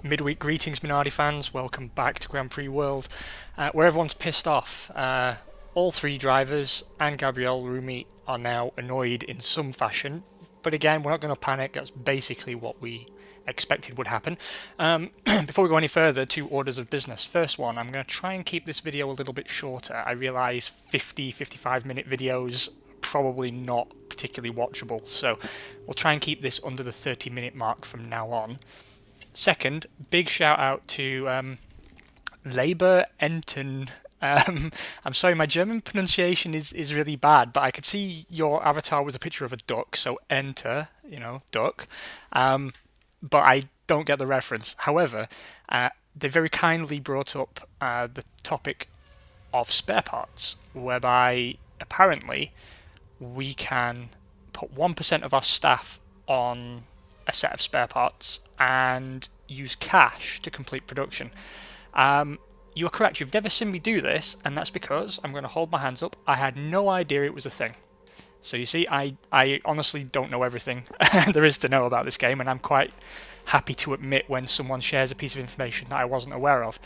Midweek greetings, Minardi fans. Welcome back to Grand Prix World, where everyone's pissed off. All three drivers and Gabriel Rumi are now annoyed in some fashion. But again, we're not going to panic. That's basically what we expected would happen. Before we go any further, two orders of business. First one, I'm going to try and keep this video a little bit shorter. I realise 55-minute videos probably not particularly watchable, so we'll try and keep this under the 30-minute mark from now on. Second, big shout out to Labour Enten. I'm sorry, my German pronunciation is really bad, but I could see your avatar was a picture of a duck, so enter, duck. But I don't get the reference. However, they very kindly brought up the topic of spare parts, whereby apparently we can put 1% of our staff on a set of spare parts and use cash to complete production. You are correct, you've never seen me do this, and that's because, I'm going to hold my hands up, I had no idea it was a thing. So you see, I honestly don't know everything there is to know about this game, and I'm quite happy to admit when someone shares a piece of information that I wasn't aware of.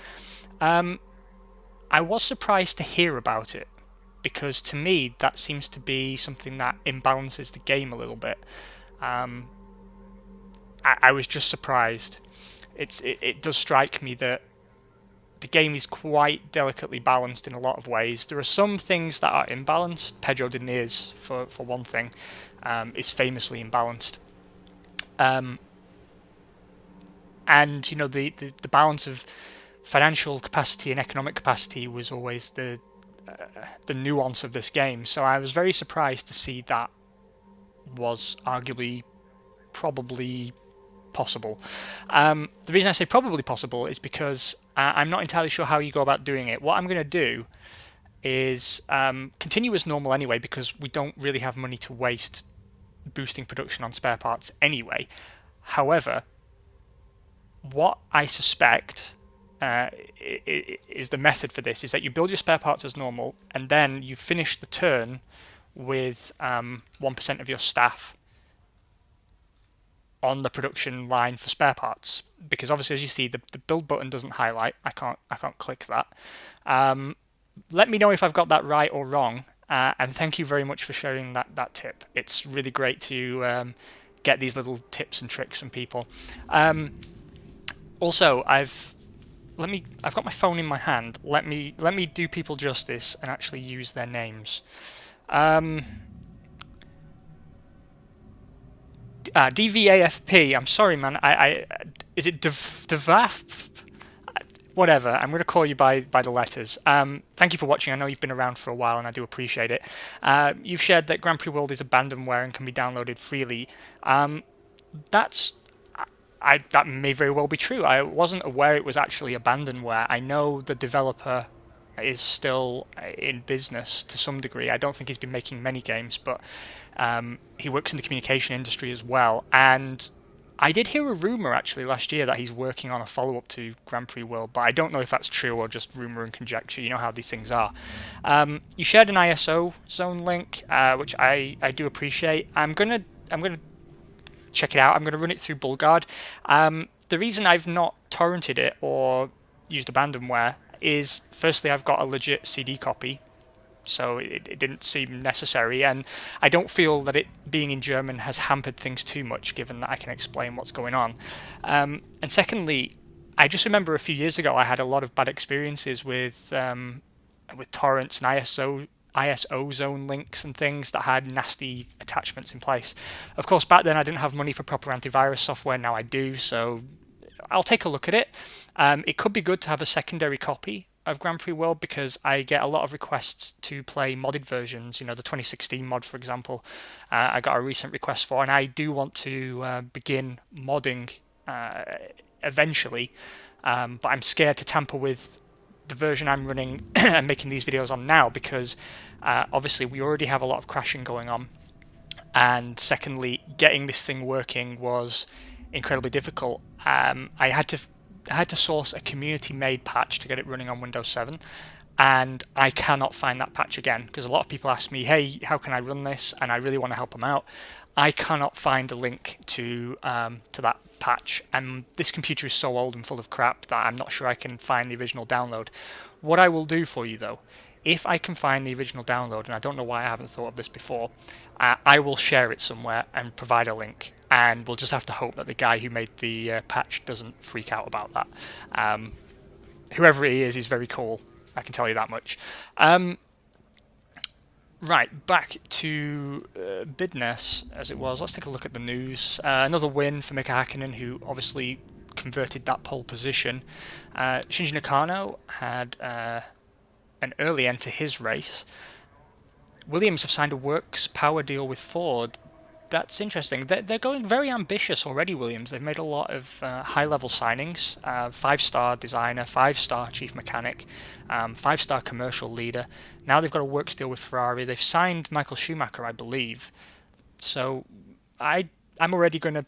I was surprised to hear about it, because to me that seems to be something that imbalances the game a little bit. I was just surprised. It does strike me that the game is quite delicately balanced in a lot of ways. There are some things that are imbalanced. Pedro de Neers, for one thing, is famously imbalanced. And the balance of financial capacity and economic capacity was always the nuance of this game. So I was very surprised to see that was arguably probably possible. The reason I say probably possible is because I'm not entirely sure how you go about doing it. What I'm going to do is continue as normal anyway, because we don't really have money to waste boosting production on spare parts anyway. However, what I suspect is the method for this is that you build your spare parts as normal, and then you finish the turn with 1% of your staff on the production line for spare parts, because obviously, as you see, the build button doesn't highlight. I can't click that. Let me know if I've got that right or wrong, and thank you very much for sharing that tip. It's really great to get these little tips and tricks from people. Also, I've got my phone in my hand. Let me do people justice and actually use their names. DVAFP. I'm sorry, man. Is it Devaf? Whatever. I'm going to call you by the letters. Thank you for watching. I know you've been around for a while, and I do appreciate it. You've shared that Grand Prix World is abandonware and can be downloaded freely. That may very well be true. I wasn't aware it was actually abandonware. I know the developer is still in business to some degree. I don't think he's been making many games, but he works in the communication industry as well. And I did hear a rumor actually last year that he's working on a follow-up to Grand Prix World, but I don't know if that's true or just rumor and conjecture. You know how these things are. You shared an ISO zone link, which I do appreciate. I'm gonna check it out. I'm going to run it through Bullguard. The reason I've not torrented it or used abandonware is, firstly, I've got a legit CD copy, so it didn't seem necessary, and I don't feel that it being in German has hampered things too much, given that I can explain what's going on. And secondly, I just remember a few years ago I had a lot of bad experiences with torrents and ISO zone links and things that had nasty attachments in place. Of course, back then I didn't have money for proper antivirus software. Now I do, so I'll take a look at it. It could be good to have a secondary copy of Grand Prix World, because I get a lot of requests to play modded versions. The 2016 mod, for example, I got a recent request for, and I do want to begin modding eventually, but I'm scared to tamper with the version I'm running and making these videos on now, because obviously we already have a lot of crashing going on, and secondly, getting this thing working was incredibly difficult. I had to source a community-made patch to get it running on Windows 7, and I cannot find that patch again, because a lot of people ask me, hey, how can I run this? And I really want to help them out. I cannot find a link to that patch, and this computer is so old and full of crap that I'm not sure I can find the original download. What I will do for you though, if I can find the original download, and I don't know why I haven't thought of this before, I will share it somewhere and provide a link, and we'll just have to hope that the guy who made the patch doesn't freak out about that. Whoever he is, he's very cool, I can tell you that much. Right, back to business as it was. Let's take a look at the news. Another win for Mika Hakkinen, who obviously converted that pole position. Shinji Nakano had an early end to his race. Williams have signed a works power deal with Ford. That's interesting. They're going very ambitious already, Williams. They've made a lot of high-level signings. 5-star designer, 5-star chief mechanic, 5-star commercial leader. Now they've got a works deal with Ferrari. They've signed Michael Schumacher, I believe. So I'm already going to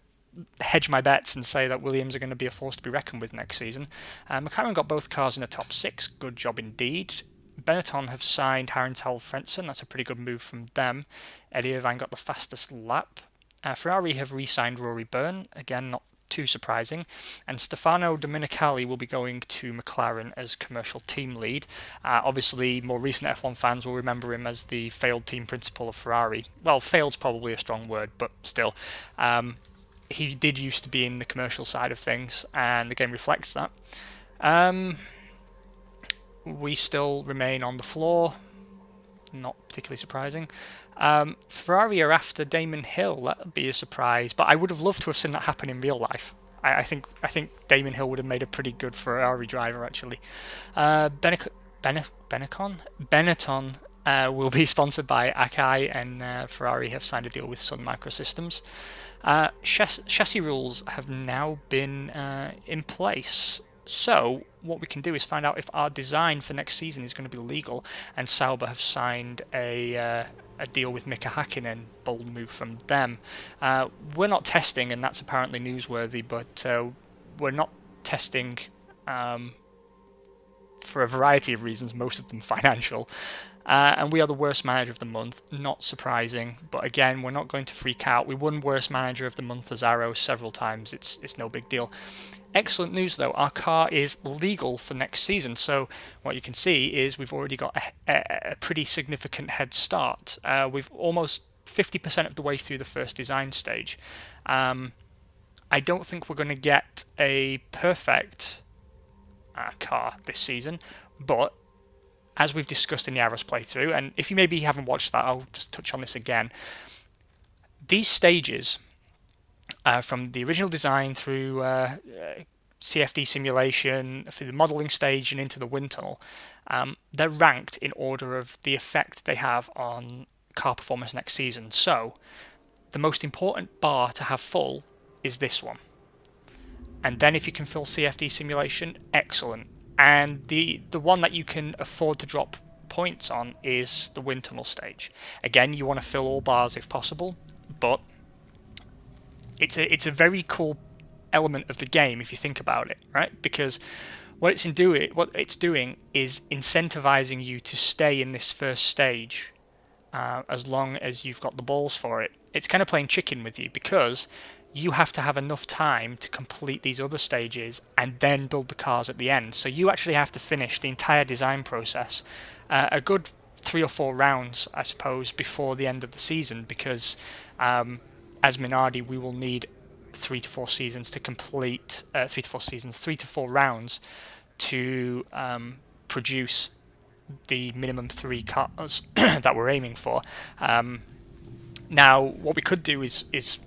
hedge my bets and say that Williams are going to be a force to be reckoned with next season. McLaren got both cars in the top 6. Good job indeed. Benetton have signed Harrental Frentzen. That's a pretty good move from them. Eddie Irvine got the fastest lap. Ferrari have re-signed Rory Byrne. Again, not too surprising. And Stefano Domenicali will be going to McLaren as commercial team lead. Obviously, more recent F1 fans will remember him as the failed team principal of Ferrari. Well, failed's probably a strong word, but still. He did used to be in the commercial side of things, and the game reflects that. We still remain on the floor. Not particularly surprising. Ferrari are after Damon Hill. That would be a surprise, but I would have loved to have seen that happen in real life. I think Damon Hill would have made a pretty good Ferrari driver, actually. Benetton will be sponsored by Akai, and Ferrari have signed a deal with Sun Microsystems. Chassis rules have now been in place. So what we can do is find out if our design for next season is going to be legal, and Sauber have signed a deal with Mika Hakkinen. Bold move from them. We're not testing, and that's apparently newsworthy, but we're not testing for a variety of reasons, most of them financial. And we are the worst manager of the month. Not surprising, but again, we're not going to freak out. We won worst manager of the month as Arrow several times. It's no big deal. Excellent news though, our car is legal for next season, so what you can see is we've already got a pretty significant head start. We've almost 50% of the way through the first design stage. I don't think we're going to get a perfect car this season, but as we've discussed in the Arrows playthrough, and if you maybe haven't watched that, I'll just touch on this again. These stages, from the original design through CFD simulation, through the modelling stage and into the wind tunnel, they're ranked in order of the effect they have on car performance next season. So the most important bar to have full is this one. And then if you can fill CFD simulation, excellent. And the one that you can afford to drop points on is the wind tunnel stage. Again, you want to fill all bars if possible, but it's a very cool element of the game if you think about it, right? Because what it's doing is incentivizing you to stay in this first stage as long as you've got the balls for it. It's kind of playing chicken with you, because you have to have enough time to complete these other stages and then build the cars at the end. So you actually have to finish the entire design process a good 3 or 4 rounds, I suppose, before the end of the season, because as Minardi, we will need 3 to 4 seasons to complete 3 to 4 rounds to produce the minimum 3 cars that we're aiming for. Now, what we could do is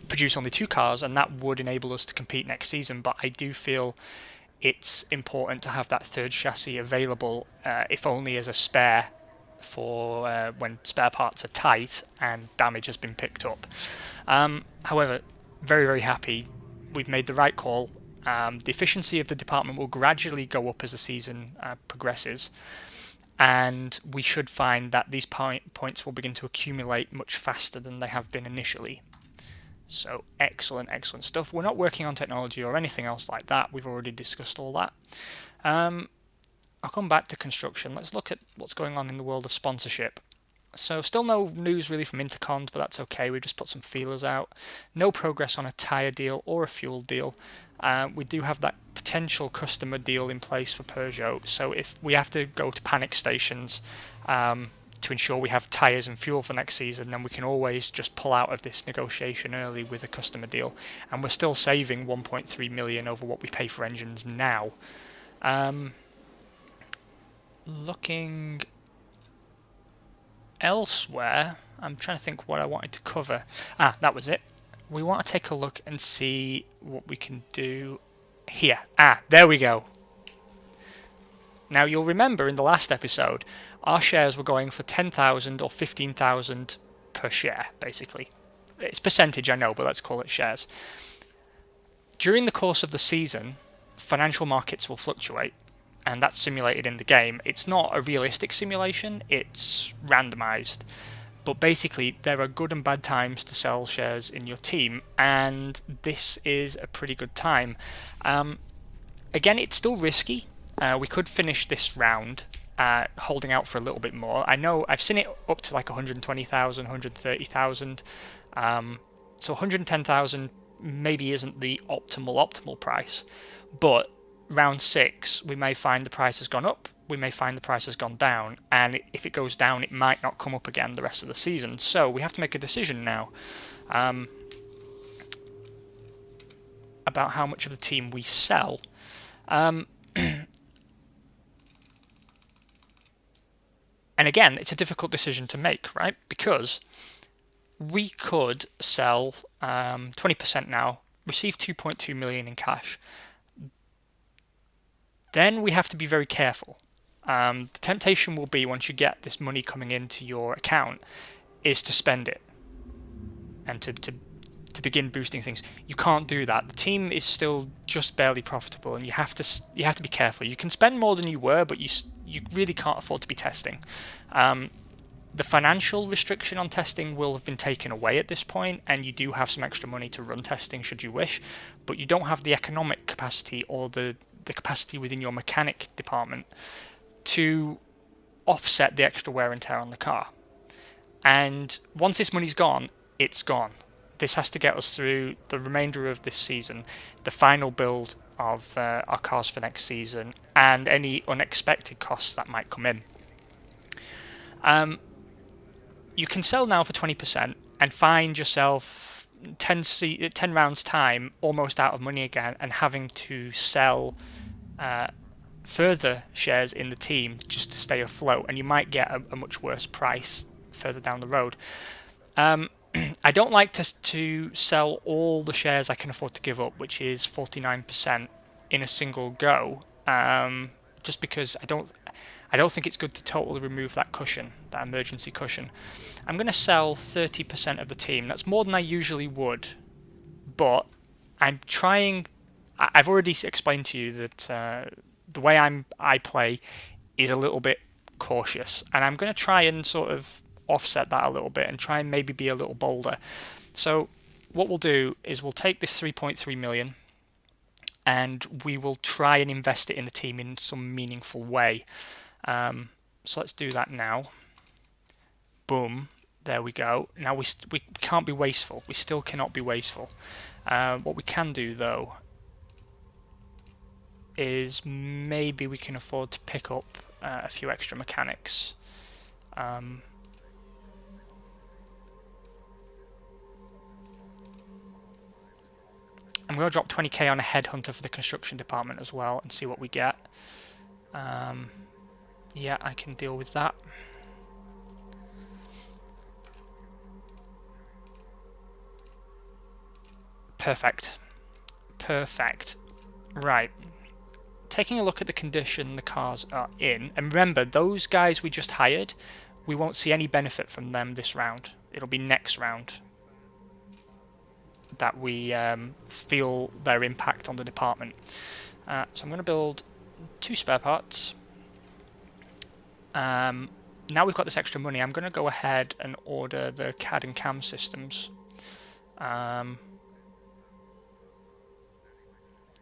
produce only 2 cars, and that would enable us to compete next season, but I do feel it's important to have that third chassis available, if only as a spare for when spare parts are tight and damage has been picked up. However, very, very happy. We've made the right call. The efficiency of the department will gradually go up as the season progresses, and we should find that these points will begin to accumulate much faster than they have been initially. So excellent stuff. We're not working on technology or anything else like that. We've already discussed all that. I'll come back to construction. Let's look at what's going on in the world of sponsorship. So still no news really from Intercons, but that's okay. We just put some feelers out. No progress on a tyre deal or a fuel deal. We do have that potential customer deal in place for Peugeot. So if we have to go to panic stations to ensure we have tyres and fuel for next season, then we can always just pull out of this negotiation early with a customer deal. And we're still saving 1.3 million over what we pay for engines now. Looking elsewhere, I'm trying to think what I wanted to cover. That was it. We want to take a look and see what we can do here. There we go. Now you'll remember in the last episode, our shares were going for 10,000 or 15,000 per share, basically. It's percentage, I know, but let's call it shares. During the course of the season, financial markets will fluctuate, and that's simulated in the game. It's not a realistic simulation, it's randomized. But basically, there are good and bad times to sell shares in your team, and this is a pretty good time. Again, it's still risky. We could finish this round holding out for a little bit more. I know I've seen it up to like 120,000, 130,000. So 110,000 maybe isn't the optimal price, but round 6 we may find the price has gone up, we may find the price has gone down, and if it goes down it might not come up again the rest of the season. So we have to make a decision now about how much of the team we sell. And again, it's a difficult decision to make, right? Because we could sell 20% now, receive 2.2 million in cash. Then we have to be very careful. The temptation will be, once you get this money coming into your account, is to spend it and to begin boosting things. You can't do that. The team is still just barely profitable, and you have to be careful. You can spend more than you were, but you really can't afford to be testing. The financial restriction on testing will have been taken away at this point, and you do have some extra money to run testing should you wish, but you don't have the economic capacity or the capacity within your mechanic department to offset the extra wear and tear on the car. And once this money's gone, it's gone. This has to get us through the remainder of this season, the final build of our cars for next season, and any unexpected costs that might come in. You can sell now for 20% and find yourself 10 rounds time almost out of money again, and having to sell further shares in the team just to stay afloat, and you might get a much worse price further down the road. I don't like to sell all the shares I can afford to give up, which is 49% in a single go, just because I don't think it's good to totally remove that cushion, that emergency cushion. I'm going to sell 30% of the team. That's more than I usually would, but I'm trying. I've already explained to you that the way I play is a little bit cautious, and I'm going to try and sort of offset that a little bit and try and maybe be a little bolder. So what we'll do is we'll take this 3.3 million and we will try and invest it in the team in some meaningful way. So let's do that now. Boom, there we go. Now we can't be wasteful. We still cannot be wasteful. What we can do though is maybe we can afford to pick up a few extra mechanics. I'm going to drop 20k on a headhunter for the construction department as well and see what we get. Yeah, I can deal with that. Perfect. Right. Taking a look at the condition the cars are in, and remember, those guys we just hired, we won't see any benefit from them this round. It'll be next round that we feel their impact on the department. So I'm going to build 2 spare parts. Now we've got this extra money, I'm going to go ahead and order the CAD and CAM systems.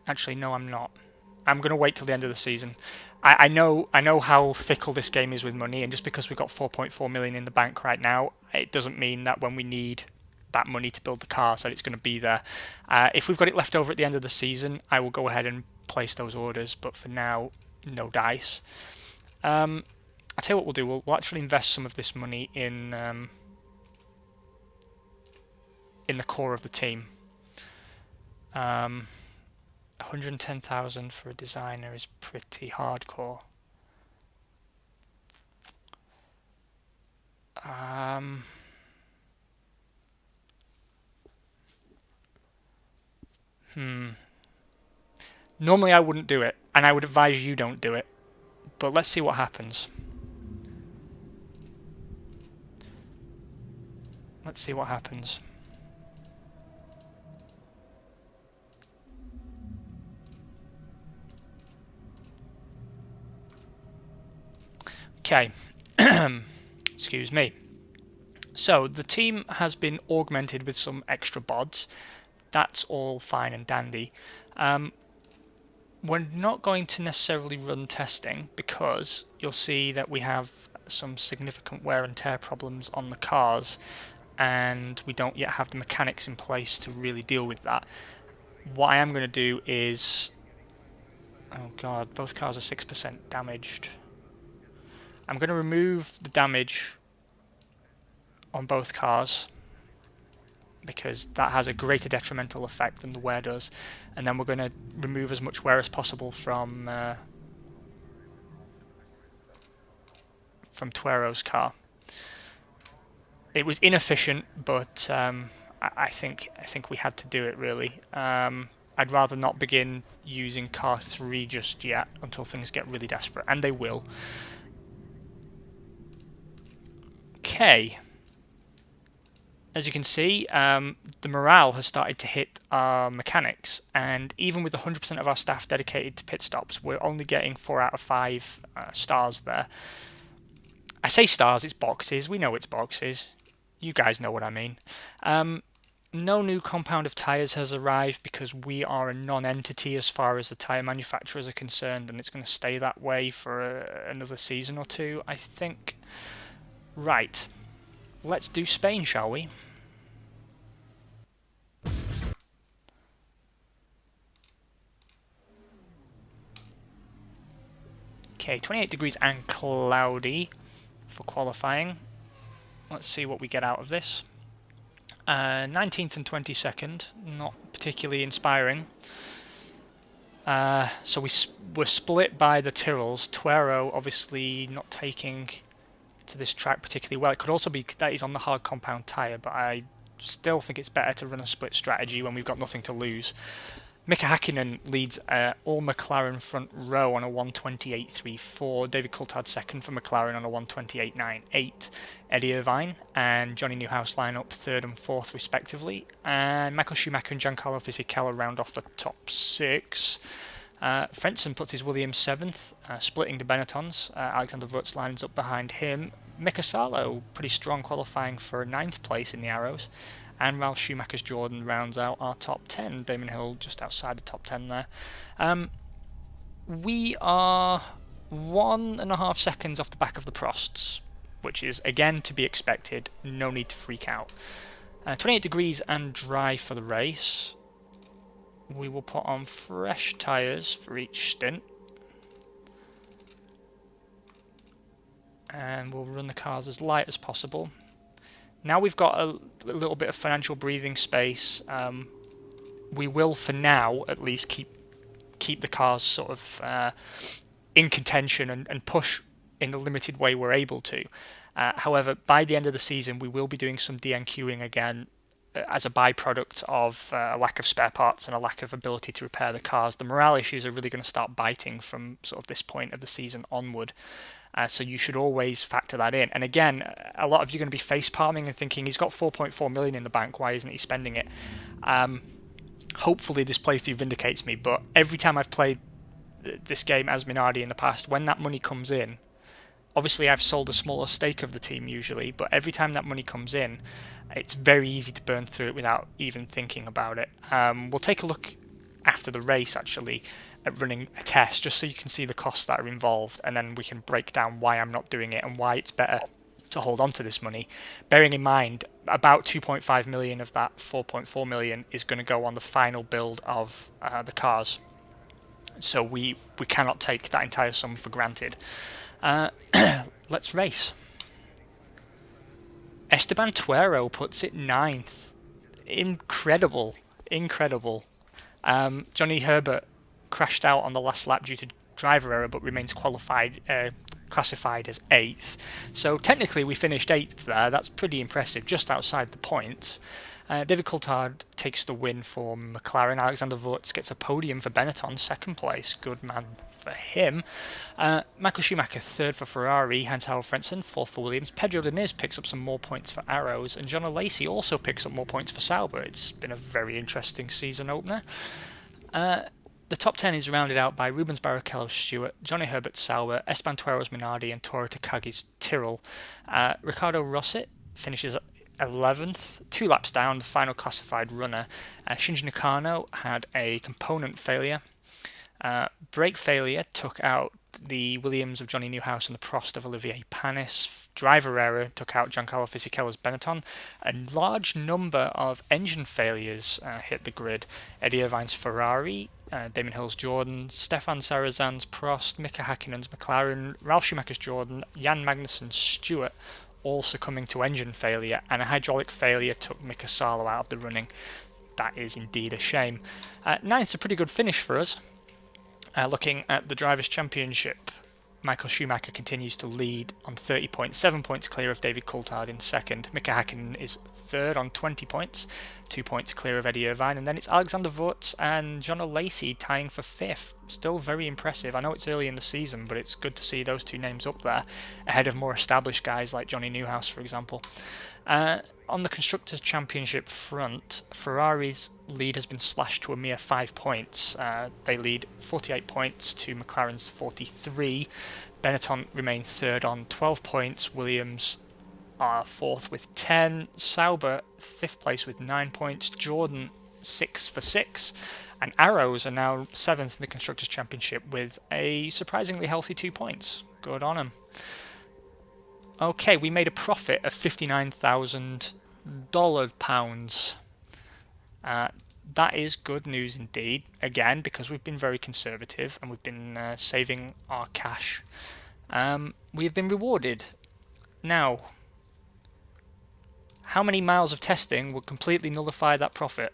Actually, no, I'm not. I'm going to wait till the end of the season. I know how fickle this game is with money, and just because we've got 4.4 million in the bank right now, it doesn't mean that when we need that money to build the cars that it's going to be there. If we've got it left over at the end of the season, I will go ahead and place those orders, but for now, no dice. I'll tell you what we'll do. We'll actually invest some of this money in the core of the team. 110,000 for a designer is pretty hardcore. Normally I wouldn't do it, and I would advise you don't do it. But let's see what happens. Let's see what happens. Okay. Excuse me. So the team has been augmented with some extra bods. That's all fine and dandy. We're not going to necessarily run testing because you'll see that we have some significant wear and tear problems on the cars, and we don't yet have the mechanics in place to really deal with that. What I am going to do is... Oh god, both cars are 6% damaged. I'm going to remove the damage on both cars because that has a greater detrimental effect than the wear does, and then we're going to remove as much wear as possible from Tuero's car. It was inefficient, but I think we had to do it really. I'd rather not begin using car 3 just yet until things get really desperate, and they will. Okay. As you can see, the morale has started to hit our mechanics, and even with 100% of our staff dedicated to pit stops, we're only getting 4 out of 5 stars there. I say stars, it's boxes. We know it's boxes. You guys know what I mean. No new compound of tyres has arrived because we are a non-entity as far as the tyre manufacturers are concerned, and it's going to stay that way for another season or two, I think. Right. Let's do Spain, shall we? Okay, 28 degrees and cloudy for qualifying. Let's see what we get out of this. 19th and 22nd, not particularly inspiring. So we're split by the Tyrrells. Tuero obviously not taking to this track particularly well. It could also be that he's on the hard compound tyre, but I still think it's better to run a split strategy when we've got nothing to lose. Mika Hakkinen leads all McLaren front row on a 128.34. David Coulthard second for McLaren on a 128.98. Eddie Irvine and Johnny Newhouse line up third and fourth respectively. And Michael Schumacher and Giancarlo Fisichella round off the top 6. Frentzen puts his Williams 7th, splitting the Benettons. Alexander Wurz lines up behind him. Mika Salo, pretty strong qualifying for 9th place in the Arrows. And Ralph Schumacher's Jordan rounds out our top 10. Damon Hill just outside the top 10 there. We are 1.5 seconds off the back of the Prosts, which is again to be expected. No need to freak out. 28 degrees and dry for the race. We will put on fresh tyres for each stint. And we'll run the cars as light as possible. Now we've got a little bit of financial breathing space. We will, for now, at least keep the cars sort of in contention and push in the limited way we're able to. However, by the end of the season, we will be doing some DNQing again as a byproduct of a lack of spare parts and a lack of ability to repair the cars. The morale issues are really going to start biting from sort of this point of the season onward. So you should always factor that in. And again, a lot of you are going to be face palming and thinking he's got 4.4 million in the bank. Why isn't he spending it? Hopefully this playthrough vindicates me. But every time I've played this game as Minardi in the past, when that money comes in, obviously I've sold a smaller stake of the team usually, but every time that money comes in, it's very easy to burn through it without even thinking about it. We'll take a look after the race actually at running a test, just so you can see the costs that are involved, and then we can break down why I'm not doing it and why it's better to hold on to this money, bearing in mind about 2.5 million of that 4.4 million is going to go on the final build of the cars. So we cannot take that entire sum for granted. Let's race. Esteban Tuero puts it 9th. Incredible. Johnny Herbert crashed out on the last lap due to driver error, but remains classified as 8th. So technically we finished 8th there. That's pretty impressive, just outside the points. David Coulthard takes the win for McLaren. Alexander Wurz gets a podium for Benetton, 2nd place. Good man for him. Michael Schumacher 3rd for Ferrari. Hans-Harald Frentzen 4th for Williams. Pedro Diniz picks up some more points for Arrows, and John Lacey also picks up more points for Sauber. It's been a very interesting season opener. The top 10 is rounded out by Rubens Barrichello Stewart, Johnny Herbert Sauber, Esteban Tuero's Minardi, and Toru Takagi's Tyrrell. Ricardo Rosset finishes 11th, 2 laps down, the final classified runner. Shinji Nakano had a component failure. Brake failure took out the Williams of Johnny Newhouse and the Prost of Olivier Panis. Driver error took out Giancarlo Fisichella's Benetton. A large number of engine failures hit the grid. Eddie Irvine's Ferrari, Damon Hill's Jordan, Stefan Sarazan's Prost, Mika Häkkinen's McLaren, Ralf Schumacher's Jordan, Jan Magnussen's Stewart, all succumbing to engine failure, and a hydraulic failure took Mika Salo out of the running. That is indeed a shame. 9th's a pretty good finish for us. Looking at the Drivers' Championship, Michael Schumacher continues to lead on 30 points, 7 points clear of David Coulthard in 2nd. Mika Häkkinen is 3rd on 20 points, 2 points clear of Eddie Irvine. And then it's Alexander Wurz and John Lacey tying for 5th. Still very impressive. I know it's early in the season, but it's good to see those 2 names up there ahead of more established guys like Johnny Newhouse, for example. On the Constructors' Championship front, Ferrari's lead has been slashed to a mere 5 points. They lead 48 points to McLaren's 43. Benetton remain 3rd on 12 points. Williams are 4th with 10. Sauber 5th place with 9 points. Jordan 6 for 6. And Arrows are now 7th in the Constructors' Championship with a surprisingly healthy 2 points. Good on them. Okay, we made a profit of £59,000. That is good news indeed, again, because we've been very conservative and we've been saving our cash. We have been rewarded. Now, how many miles of testing would completely nullify that profit?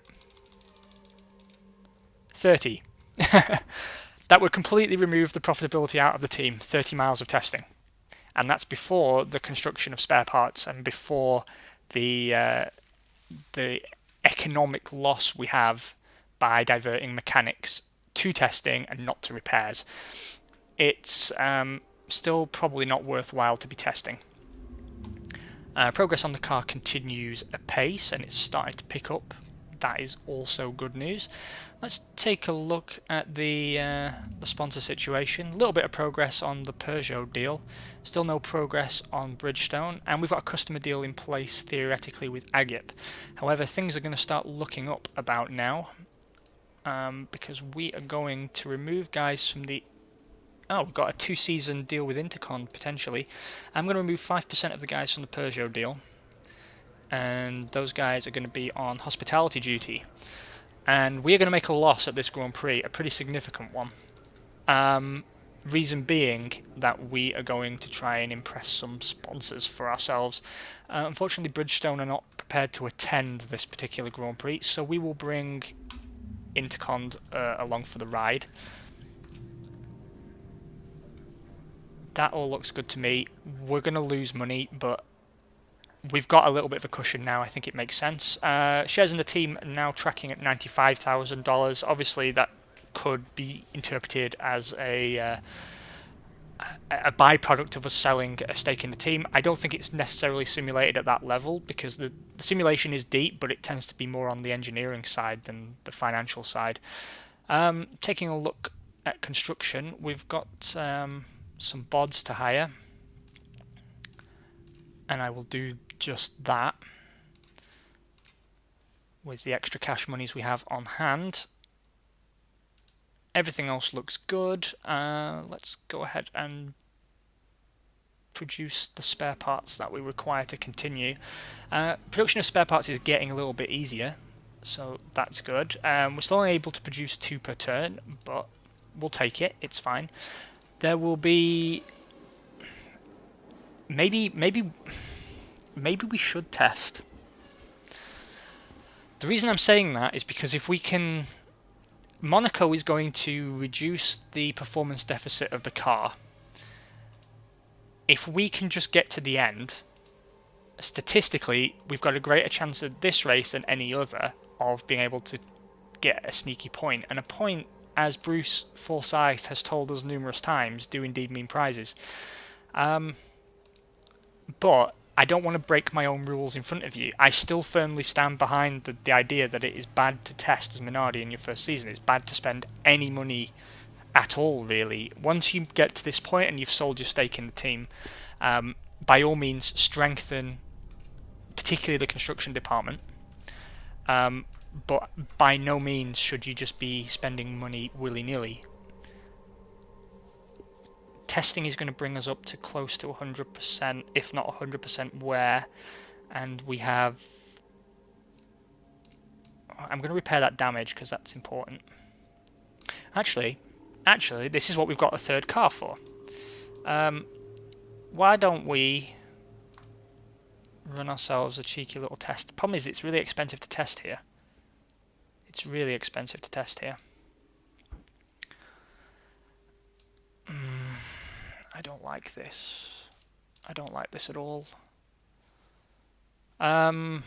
30. That would completely remove the profitability out of the team, 30 miles of testing. And that's before the construction of spare parts and before the economic loss we have by diverting mechanics to testing and not to repairs. It's still probably not worthwhile to be testing. Progress on the car continues apace and it's starting to pick up. That is also good news. Let's take a look at the sponsor situation. A little bit of progress on the Peugeot deal. Still no progress on Bridgestone, and we've got a customer deal in place theoretically with Agip. However, things are going to start looking up about now because we are going to remove guys from the... Oh, we've got a 2-season deal with Intercon potentially. I'm going to remove 5% of the guys from the Peugeot deal, and those guys are going to be on hospitality duty. And we are going to make a loss at this Grand Prix, a pretty significant one. Reason being that we are going to try and impress some sponsors for ourselves. Unfortunately, Bridgestone are not prepared to attend this particular Grand Prix, so we will bring Intercon along for the ride. That all looks good to me. We're going to lose money, but we've got a little bit of a cushion now. I think it makes sense. Shares in the team are now tracking at $95,000. Obviously, that could be interpreted as a byproduct of us selling a stake in the team. I don't think it's necessarily simulated at that level because the simulation is deep, but it tends to be more on the engineering side than the financial side. Taking a look at construction, we've got some bods to hire, and I will do just that with the extra cash monies we have on hand. Everything else looks good. Let's go ahead and produce the spare parts that we require to continue. Production of spare parts is getting a little bit easier, so that's good. We're still only able to produce 2 per turn, but we'll take it. It's fine. There will be maybe we should test. The reason I'm saying that is because if we can, Monaco is going to reduce the performance deficit of the car. If we can just get to the end, statistically, we've got a greater chance of this race than any other of being able to get a sneaky point. And a point, as Bruce Forsyth has told us numerous times, do indeed mean prizes. But I don't want to break my own rules in front of you. I still firmly stand behind the idea that it is bad to test as Minardi in your first season. It's bad to spend any money at all, really. Once you get to this point and you've sold your stake in the team, by all means strengthen particularly the construction department, but by no means should you just be spending money willy-nilly. Testing is going to bring us up to close to 100%, if not 100% wear, and we have... I'm going to repair that damage because that's important. Actually, this is what we've got a third car for. Why don't we run ourselves a cheeky little test? The problem is it's really expensive to test here. It's really expensive to test here. I don't like this. I don't like this at all. Because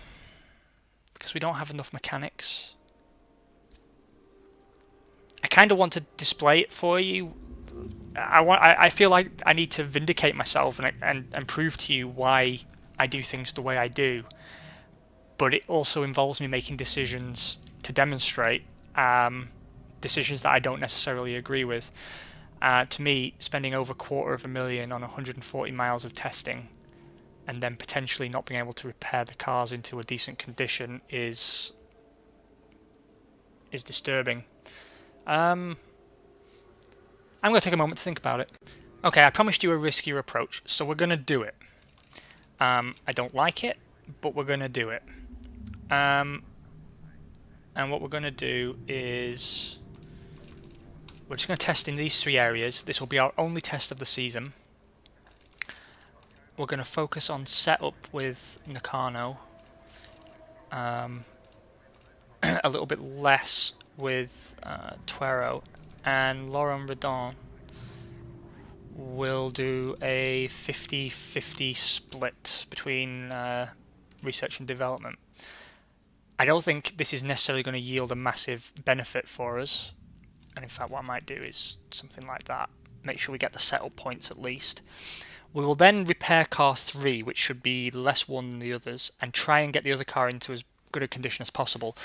we don't have enough mechanics. I kind of want to display it for you. I feel like I need to vindicate myself and prove to you why I do things the way I do. But it also involves me making decisions to demonstrate decisions that I don't necessarily agree with. To me, spending over $250,000 on 140 miles of testing and then potentially not being able to repair the cars into a decent condition is disturbing. I'm going to take a moment to think about it. Okay, I promised you a riskier approach, so we're going to do it. I don't like it, but we're going to do it. And what we're going to do is... we're just going to test in these 3 areas. This will be our only test of the season. We're going to focus on setup with Nakano. A little bit less with Tuero. And Laurent Redon will do a 50-50 split between research and development. I don't think this is necessarily going to yield a massive benefit for us. And in fact, what I might do is something like that. Make sure we get the setup points at least. We will then repair car 3, which should be less worn than the others, and try and get the other car into as good a condition as possible.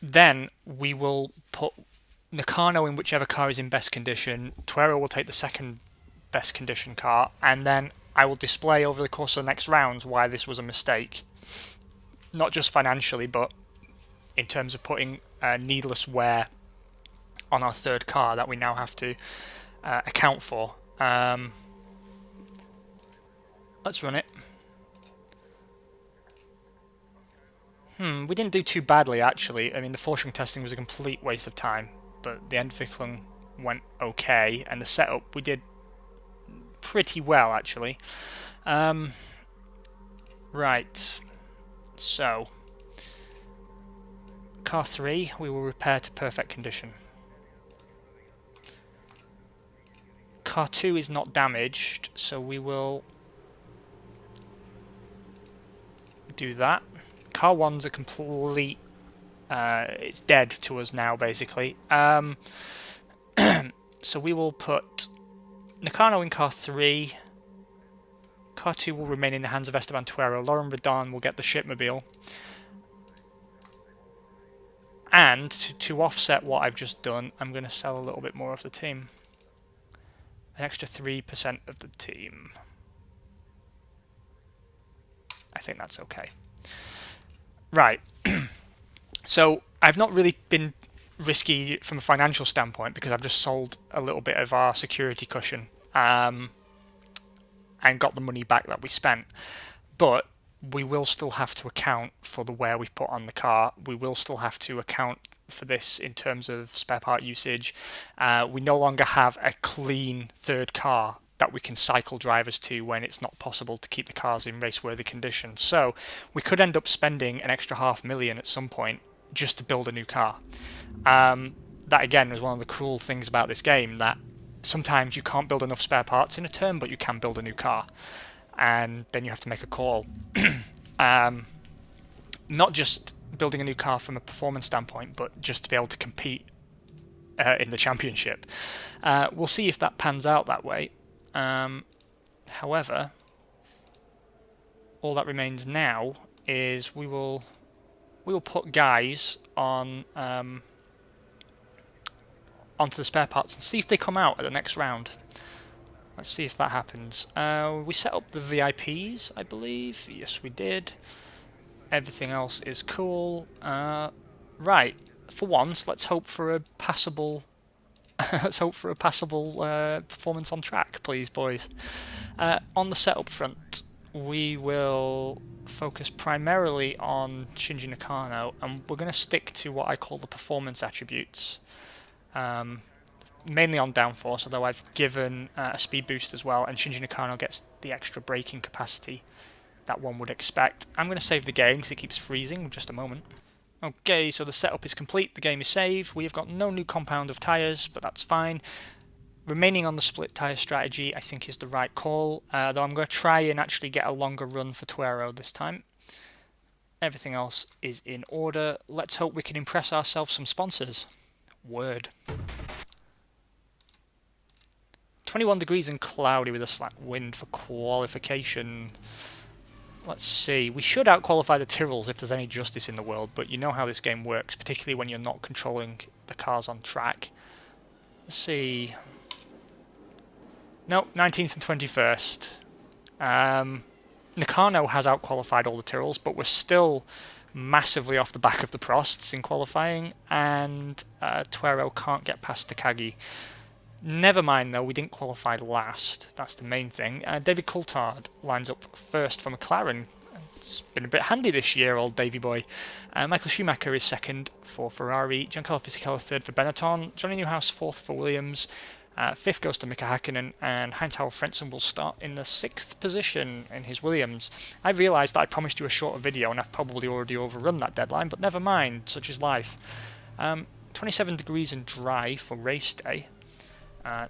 Then we will put Nakano in whichever car is in best condition. Tuero will take the second best condition car, and then I will display over the course of the next rounds why this was a mistake. Not just financially, but in terms of putting needless wear on our third car that we now have to account for. Let's run it. We didn't do too badly, actually. I mean, the Forschung testing was a complete waste of time, but the Entwicklung went okay, and the setup we did pretty well, actually. Right. So, car 3 we will repair to perfect condition. Car 2 is not damaged, so we will do that. Car 1's a complete... it's dead to us now, basically. So we will put Nakano in car 3. Car 2 will remain in the hands of Esteban Tuero. Laurent Redon will get the shipmobile. And to offset what I've just done, I'm going to sell a little bit more of the team. An extra 3% of the team. I think that's okay. Right. So I've not really been risky from a financial standpoint because I've just sold a little bit of our security cushion and got the money back that we spent. But we will still have to account for the wear we've put on the car. We will still have to account for this in terms of spare part usage. We no longer have a clean third car that we can cycle drivers to when it's not possible to keep the cars in race-worthy condition. So we could end up spending an extra $500,000 at some point just to build a new car. That again was one of the cruel things about this game, that sometimes you can't build enough spare parts in a turn, but you can build a new car. And then you have to make a call. Not just building a new car from a performance standpoint, but just to be able to compete in the championship. We'll see if that pans out that way. However, all that remains now is we will put guys on onto the spare parts and see if they come out at the next round. Let's see if that happens. We set up the VIPs, I believe. Yes, we did. Everything else is cool. Right, for once, let's hope for a passable. Let's hope for a passable performance on track, please, boys. On the setup front, we will focus primarily on Shinji Nakano, and we're going to stick to what I call the performance attributes. Mainly on downforce, although I've given a speed boost as well, and Shinji Nakano gets the extra braking capacity that one would expect. I'm going to save the game because it keeps freezing. Just a moment. Okay, so the setup is complete, the game is saved. We have got no new compound of tyres, but that's fine. Remaining on the split tyre strategy I think is the right call, though I'm going to try and actually get a longer run for Tuero this time. Everything else is in order. Let's hope we can impress ourselves some sponsors. Word. 21 degrees and cloudy with a slack wind for qualification. Let's see. We should outqualify the Tyrrells if there's any justice in the world, but you know how this game works, particularly when you're not controlling the cars on track. Let's see. Nope, 19th and 21st. Nakano has outqualified all the Tyrrells, but we're still massively off the back of the Prosts in qualifying, and Tuero can't get past Takagi. Never mind though, we didn't qualify last. That's the main thing. David Coulthard lines up first for McLaren. It's been a bit handy this year, old Davy boy. Michael Schumacher is second for Ferrari. Giancarlo Fisichella third for Benetton. Johnny Newhouse fourth for Williams. Fifth goes to Mika Hakkinen, and Heinz-Harald Frentzen will start in the 6th position in his Williams. I realised that I promised you a shorter video and I've probably already overrun that deadline, but never mind, such is life. 27 degrees and dry for race day.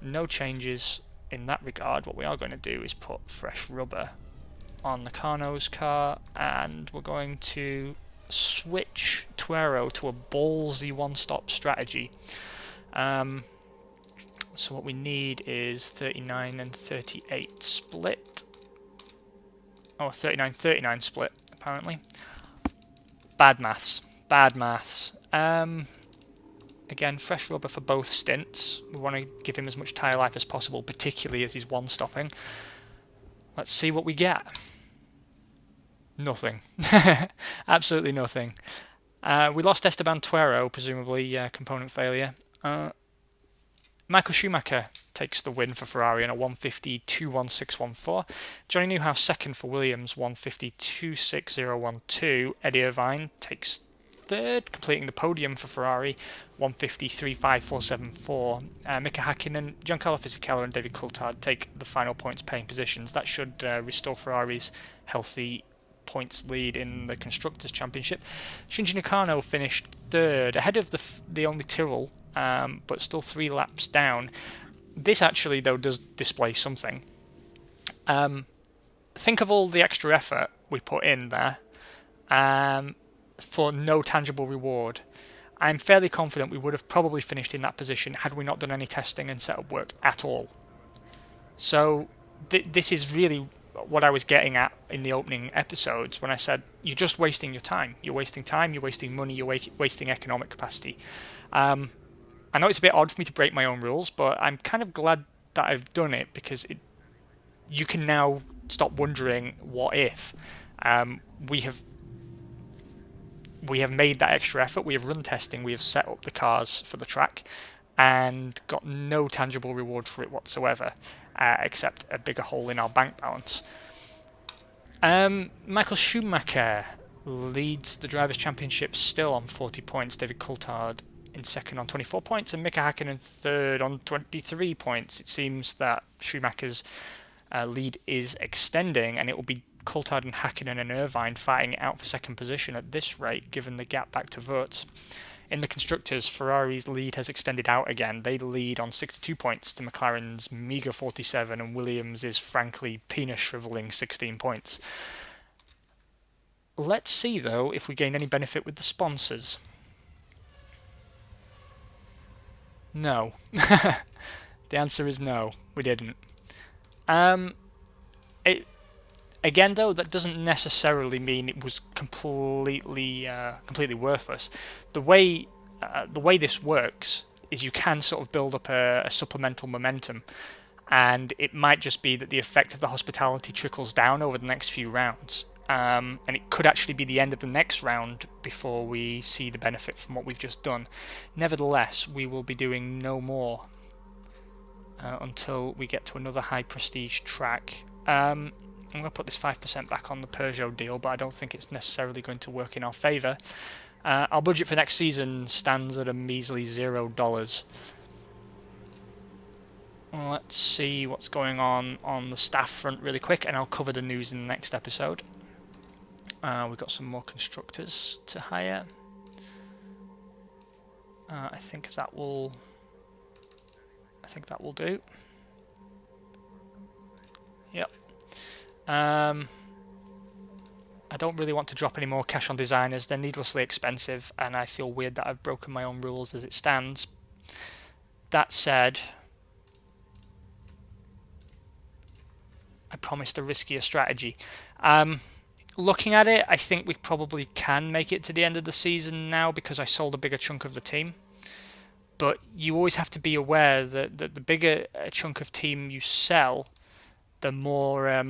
No changes in that regard. What we are going to do is put fresh rubber on Nakano's car, and we're going to switch Tuero to a ballsy one-stop strategy. So what we need is 39 and 38 split. Oh, 39-39 split, apparently. Bad maths. Bad maths. Again, fresh rubber for both stints. We want to give him as much tyre life as possible, particularly as he's one-stopping. Let's see what we get. Nothing. Absolutely nothing. We lost Esteban Tuero, presumably component failure. Michael Schumacher takes the win for Ferrari on a 150.21614. Johnny Newhouse second for Williams, 150.26012. Eddie Irvine takes third, completing the podium for Ferrari, 150.35474. Mika Hakkinen, Giancarlo Fisichella and David Coulthard take the final points paying positions. That should restore Ferrari's healthy points lead in the Constructors' Championship. Shinji Nakano finished third, ahead of the only Tyrrell, but still 3 laps down. This actually, though, does display something. Think of all the extra effort we put in there for no tangible reward. I'm fairly confident we would have probably finished in that position had we not done any testing and setup work at all. So this is really what I was getting at in the opening episodes when I said you're just wasting your time. You're wasting time, you're wasting money, you're wasting economic capacity. I know it's a bit odd for me to break my own rules, but I'm kind of glad that I've done it because you can now stop wondering what if. We have we have made that extra effort. We have run testing. We have set up the cars for the track, and got no tangible reward for it whatsoever, except a bigger hole in our bank balance. Michael Schumacher leads the Drivers' Championship still on 40 points. David Coulthard in second on 24 points, and Mika Hakkinen third on 23 points. It seems that Schumacher's lead is extending, and it will be Coulthard and Hakkinen and Irvine fighting it out for second position at this rate, given the gap back to Wurz. In the Constructors, Ferrari's lead has extended out again. They lead on 62 points to McLaren's meagre 47, and Williams is frankly penis-shriveling 16 points. Let's see, though, if we gain any benefit with the sponsors. No. The answer is no, we didn't. Again, though, that doesn't necessarily mean it was completely worthless. The way this works is you can sort of build up a supplemental momentum, and it might just be that the effect of the hospitality trickles down over the next few rounds, and it could actually be the end of the next round before we see the benefit from what we've just done. Nevertheless, we will be doing no more until we get to another high prestige track. I'm going to put this 5% back on the Peugeot deal, but I don't think it's necessarily going to work in our favour. Our budget for next season stands at a measly $0. Let's see what's going on the staff front really quick, and I'll cover the news in the next episode. We've got some more constructors to hire. I think that will do. Yep. I don't really want to drop any more cash on designers. They're needlessly expensive, and I feel weird that I've broken my own rules as it stands. That said, I promised a riskier strategy. Looking at it, I think we probably can make it to the end of the season now because I sold a bigger chunk of the team. But you always have to be aware that the bigger a chunk of team you sell, the more at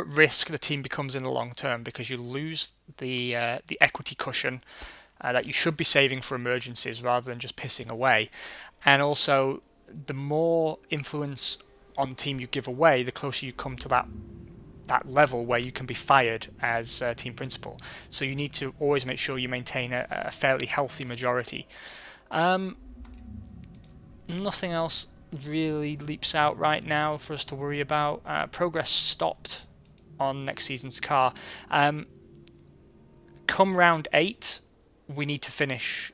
risk the team becomes in the long term, because you lose the equity cushion that you should be saving for emergencies rather than just pissing away. And also, the more influence on the team you give away, the closer you come to that level where you can be fired as team principal. So you need to always make sure you maintain a fairly healthy majority. Nothing else really leaps out right now for us to worry about. Progress stopped on next season's car. Come round 8, we need to finish.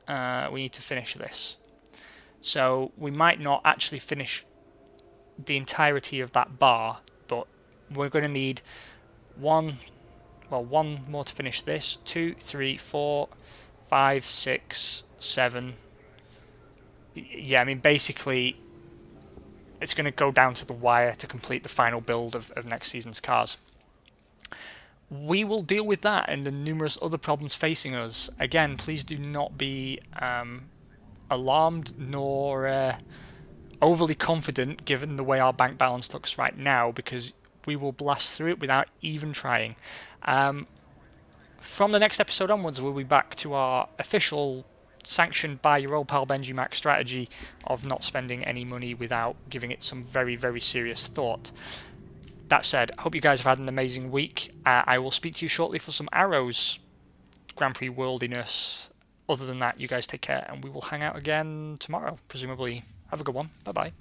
This. So we might not actually finish the entirety of that bar, but we're going to need one more to finish this. 2, 3, 4, 5, 6, 7. Yeah, I mean, basically, it's going to go down to the wire to complete the final build of next season's cars. We will deal with that and the numerous other problems facing us. Again, please do not be alarmed nor overly confident given the way our bank balance looks right now, because we will blast through it without even trying. From the next episode onwards, we'll be back to our official, sanctioned by your old pal Benji Mac strategy of not spending any money without giving it some very, very serious thought. That said, I hope you guys have had an amazing week. I will speak to you shortly for some Arrows Grand Prix worldiness. Other than that, you guys take care, and we will hang out again tomorrow, presumably. Have a good one. Bye-bye.